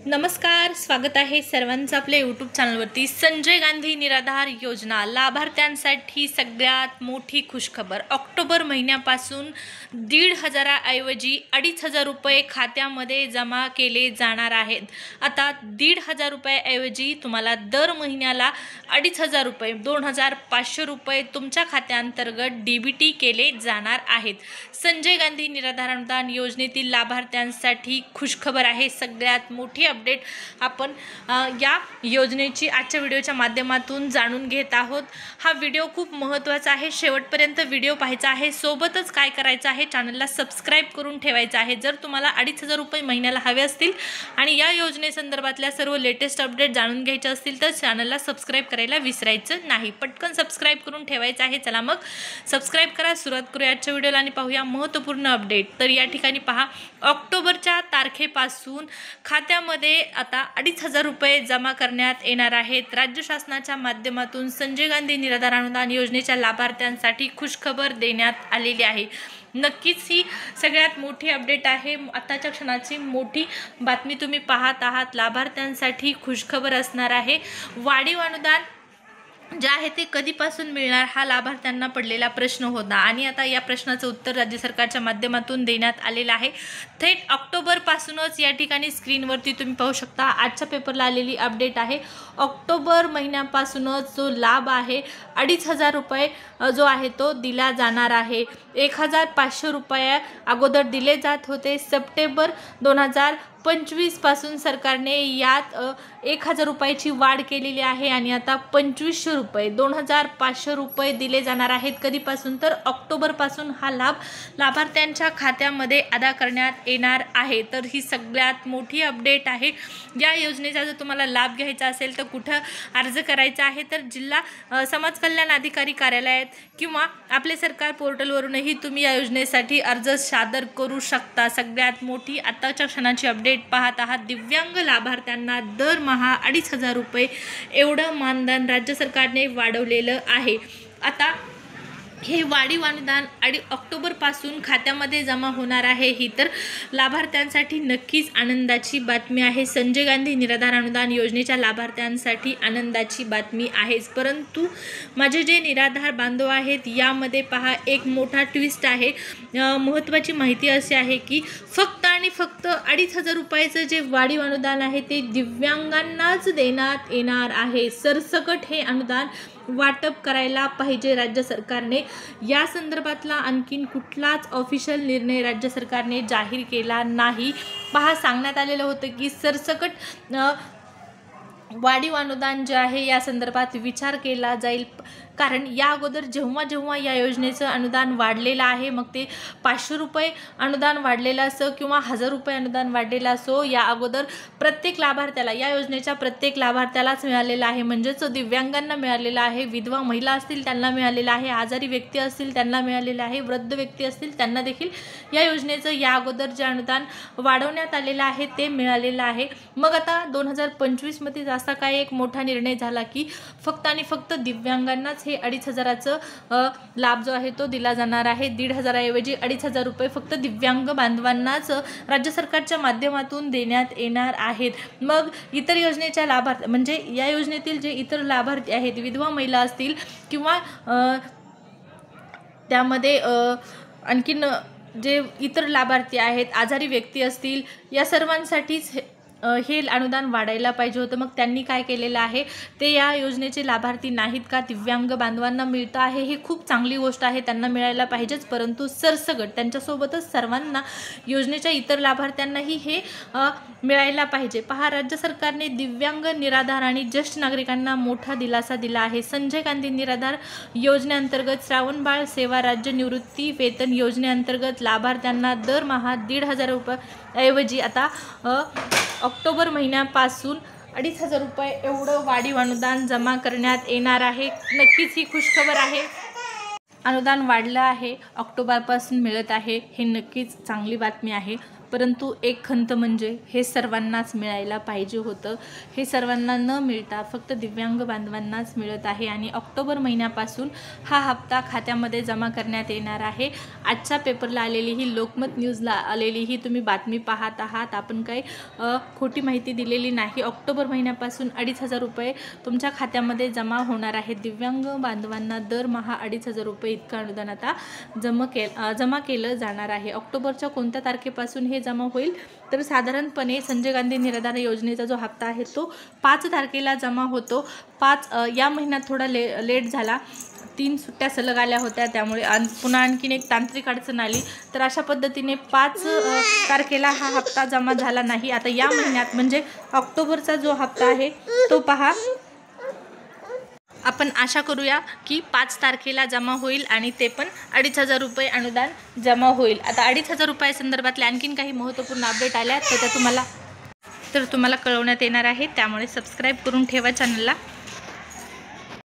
नमस्कार, स्वागत आहे सर्वांचं आपल्या यूट्यूब चॅनलवरती। संजय गांधी निराधार योजना लाभार्थ्यांसाठी सगळ्यात मोठी खुशखबर। ऑक्टोबर महिन्यापासून 1,500 ऐवजी 2,500 रुपये खात्यामध्ये जमा केले जाणार आहेत। आता 1,500 रुपये ऐवजी तुम्हाला दर महिन्याला 2,500 रुपये 2,500 रुपये तुमच्या खात्यांतर्गत डीबीटी केले जाणार आहेत। संजय गांधी निराधार अनुदान योजनेतील लाभार्थ्यांसाठी खुशखबर आहे। सगळ्यात मोठी अपडेट आपण या योजनेची आजच्या व्हिडिओच्या माध्यमातून जाणून घेत आहोत। हा व्हिडिओ खूप महत्त्वाचा आहे, शेवटपर्यंत व्हिडिओ पाहायचा आहे। सोबतच काय करायचं आहे, चॅनलला सबस्क्राइब करून ठेवायचं आहे। जर तुम्हाला 2,500 रुपये महिन्याला हवे असतील आणि या योजनेसंदर्भातल्या सर्व लेटेस्ट अपडेट जाणून घ्यायचे असतील तर चॅनलला सबस्क्राइब करायला विसरायचं नाही। पटकन सबस्क्राइब करून ठेवायचं आहे। चला मग सबस्क्राइब करा, सुरुवात करूया आजच्या व्हिडिओला आणि पाहूया महत्त्वपूर्ण अपडेट। तर या ठिकाणी पहा, ऑक्टोबरच्या तारखेपासून खात्यामध्ये आता 2,500 रुपये जमा करण्यात येणार आहेत। राज्य शासनाच्या माध्यमातून संजय गांधी निराधार अनुदान योजनेच्या लाभार्थ्यांसाठी खुशखबर देण्यात आलेली आहे। नक्कीच ही सगळ्यात मोठी अपडेट आहे, आताच्या क्षणाची मोठी बातमी तुम्ही पाहत आहात। लाभार्थ्यांसाठी खुशखबर असणार आहे। वाढीव अनुदान जे आहे ते कधीपासून मिळणार हा लाभार्थ्यांना पडलेला प्रश्न होता आणि आता या प्रश्नाचं उत्तर राज्य सरकारच्या माध्यमातून देण्यात आलेलं आहे। थेट ऑक्टोबरपासूनच या ठिकाणी स्क्रीनवरती तुम्ही पाहू शकता, आजच्या पेपरला आलेली अपडेट आहे। ऑक्टोबर महिन्यापासूनच जो लाभ आहे 2,500 रुपये जो आहे तो दिला जाणार आहे। 1,500 रुपये अगोदर दिले जात होते। सप्टेंबर 2025 पासून सरकारने यात 1,000 रुपयाची वाढ केलेली आहे आणि आता 2,500 रुपये 2,500 रुपये दिले जाणार आहेत। कधीपासून तर ऑक्टोबरपासून हा लाभ लाभार्थ्यांच्या खात्यामध्ये अदा करण्यात येणार आहे। तर ही सगळ्यात मोठी अपडेट आहे। या योजनेचा जर तुम्हाला लाभ घ्यायचा असेल तर कुठं अर्ज करायचा आहे, तर जिल्हा समाज कल्याण अधिकारी कार्यालयात किंवा आपले सरकार पोर्टलवरूनही तुम्ही या योजनेसाठी अर्ज सादर करू शकता। सगळ्यात मोठी आताच्या क्षणाची अपडेट पाहत आहात। दिव्यांग लाभार्थ्यांना दरमहा 2,500 रुपये एवढं मानधन राज्य सरकारने वाढवलेलं आहे। आता हे वाढीव अनुदान ऑक्टोबरपासून खात्यामध्ये जमा होणार आहे। ही तर लाभार्थ्यांसाठी नक्कीच आनंदाची बातमी आहे। संजय गांधी निराधार अनुदान योजनेच्या लाभार्थ्यांसाठी आनंदाची बातमी आहेच, परंतु माझे जे निराधार बांधव आहेत यामध्ये पहा एक मोठा ट्विस्ट आहे। महत्त्वाची माहिती अशी आहे की फक्त आणि फक्त 2,500 रुपयाचं जे वाढीव अनुदान आहे ते दिव्यांगांनाच देण्यात येणार आहे। सरसकट हे अनुदान वाटप करायला पाहिजे राज्य सरकारने। या संदर्भातला आणखीन कुठलाच ऑफिशियल निर्णय राज्य सरकारने जाहीर केला नाही। पहा, सांगण्यात आलेलं होतं की सरसकट वाढीव अनुदान जे आहे या संदर्भात विचार केला जाईल, कारण या अगोदर जेव्हा या योजनेचं अनुदान वाढलेलं आहे, मग ते 500 रुपये अनुदान वाढलेलं असो किंवा 1,000 रुपये अनुदान वाढलेलं असो, या अगोदर प्रत्येक लाभार्थ्याला या योजनेच्या प्रत्येक लाभार्थ्यालाच मिळालेलं आहे। म्हणजेच दिव्यांगांना मिळालेलं आहे, विधवा महिला असतील त्यांना मिळालेलं आहे, आजारी व्यक्ती असतील त्यांना मिळालेलं आहे, वृद्ध व्यक्ती असतील त्यांना देखील या योजनेचं या अगोदर जे अनुदान वाढवण्यात आलेलं आहे ते मिळालेलं आहे। मग आता 2025 मध्ये असा काय एक मोठा निर्णय झाला की फक्त आणि फक्त दिव्यांगांनाच हे 2,500चा लाभ जो आहे तो दिला जाणार आहे। 1,500 ऐवजी 2,500 रुपये फक्त दिव्यांग बांधवांनाच राज्य सरकारच्या माध्यमातून देण्यात येणार आहेत। मग इतर योजनेच्या लाभार्थी म्हणजे या योजनेतील जे इतर लाभार्थी आहेत, विधवा महिला असतील किंवा त्यामध्ये आणखीन जे इतर लाभार्थी आहेत, आजारी व्यक्ती असतील, या सर्वांसाठीच हे अनुदान वाढायला पाहिजे होतं। मग त्यांनी काय केलेलं आहे, ते या योजनेचे लाभार्थी नाहीत का, दिव्यांग बांधवांना मिळतं आहे, ही खूप चांगली गोष्ट आहे, त्यांना मिळायला पाहिजेच, परंतु सरसकट त्यांच्यासोबतच सर्वांना योजनेच्या इतर लाभार्थ्यांनाही हे मिळायला पाहिजे। पहा, राज्य सरकारने दिव्यांग, निराधार आणि ज्येष्ठ नागरिकांना मोठा दिलासा दिला आहे। संजय गांधी निराधार योजनेअंतर्गत श्रावणबाळ सेवा राज्य निवृत्ती वेतन योजनेअंतर्गत लाभार्थ्यांना दरमहा 1,500 रुपये ऐवजी आता ऑक्टोबर महिन्यापासून 2,500 रुपये एवढं वाढीव अनुदान जमा करण्यात येणार आहे। नक्कीच ही खुशखबर आहे। अनुदान वाढलं आहे, ऑक्टोबरपासून मिळत आहे, हे नक्कीच चांगली बातमी आहे। परंतु एक खंत म्हणजे हे सर्वांनाच मिळायला पाहिजे होतं. हे सर्वांना न मिळता फक्त दिव्यांग बांधवांनाच मिळत आहे आणि ऑक्टोबर महिन्यापासून हा हप्ता खात्यामध्ये जमा करण्यात येणार आहे. आजच्या पेपरला आलेली ही, लोकमत न्यूजला आलेली ही तुम्ही बातमी पाहत आहात. आपण काही खोटी माहिती दिलेली नाही. ऑक्टोबर महिन्यापासून 2,500 रुपये तुमच्या खात्यामध्ये जमा होणार आहे. दिव्यांग बांधवांना दरमहा 2,500 रुपये इतकं अनुदान आता जमा केलं जाणार आहे. ऑक्टोबरच्या कोणत्या तारखेपासून हे जमा होईल तर साधारणपणे संजय गांधी निराधार योजनेचा जो हप्ता आहे तो 5 तारखेला जमा होतो. या महिन्यात थोडा लेट झाला. 3 सुट्ट्या सलग आल्या होत्या, त्यामुळे पुन्हा आणखीन एक तांत्रिक अडचण आली. तर अशा पद्धतीने 5 तारखेला हा हप्ता जमा झाला नाही. आता या महिन्यात म्हणजे ऑक्टोबरचा जो हप्ता आहे तो पहा, आपण आशा करूया की 5 तारखेला जमा होईल आणि ते पण 2,500 रुपये अनुदान जमा होईल. आता 2,500 रुपये आणखीन काही महत्त्वपूर्ण अपडेट आल्या तर त्या तुम्हाला कळवण्यात येणार आहे. त्यामुळे सबस्क्राईब करून ठेवा चॅनलला.